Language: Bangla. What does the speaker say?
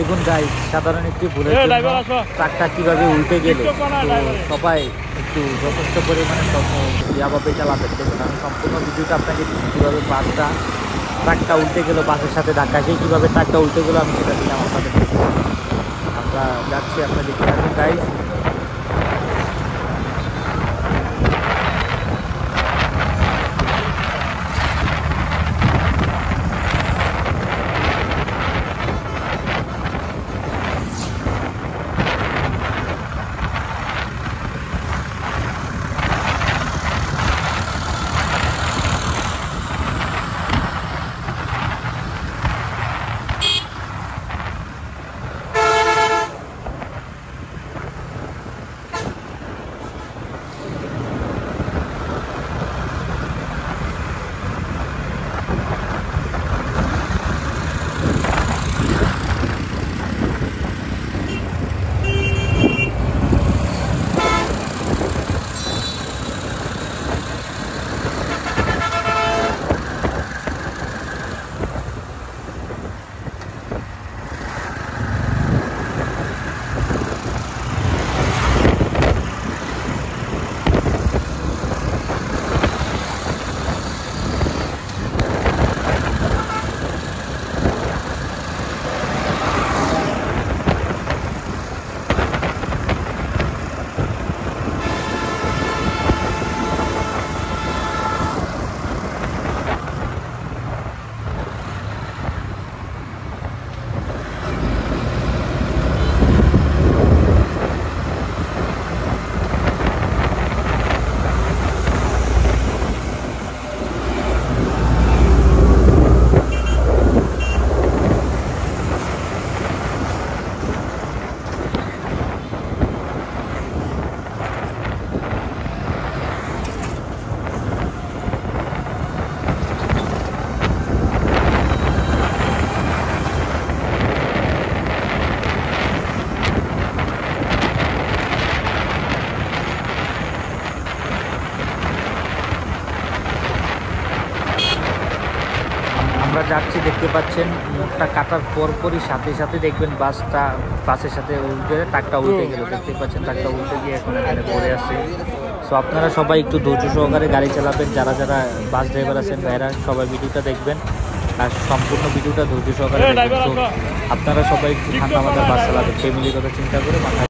দেখুন গাইস, সাধারণ একটি ভুলের জন্য ট্রাকটা কিভাবে উল্টে গেল। তো সবাই একটু যথেষ্ট পরিমাণে ইয়াভাবে চালাবেন। দেখুন আমি সম্পূর্ণ ভিডিওটা আপনাকে দিচ্ছি, কীভাবে ট্রাকটা উল্টে গেল, বাসের সাথে ধাক্কা খেয়ে কীভাবে ট্রাকটা উল্টে গেলো আমি সেটা দিলাম আপনাদের। আমরা যাচ্ছি, আপনারা দেখতে থাকুন গাইস। আমরা যাচ্ছি, দেখতে পাচ্ছেন মোড়টা কাটার পরপরই সাথে সাথে দেখবেন বাসের সাথে উল্টে ট্রাকটা উল্টে গেল। দেখতে পাচ্ছেন ট্রাকটা উল্টে গিয়ে এখন এখানে পড়ে আছে। সো আপনারা সবাই একটু ধৈর্য সহকারে গাড়ি চালাবেন, যারা যারা বাস ড্রাইভার আছেন ভাইরা সবাই ভিডিওটা দেখবেন আর সম্পূর্ণ ভিডিওটা ধৈর্য সহকারে দেখবেন। তো আপনারা সবাই একটু ঠান্ডা মাথায় বাস চালাবেন, ফ্যামিলির কথা চিন্তা করে মাথায়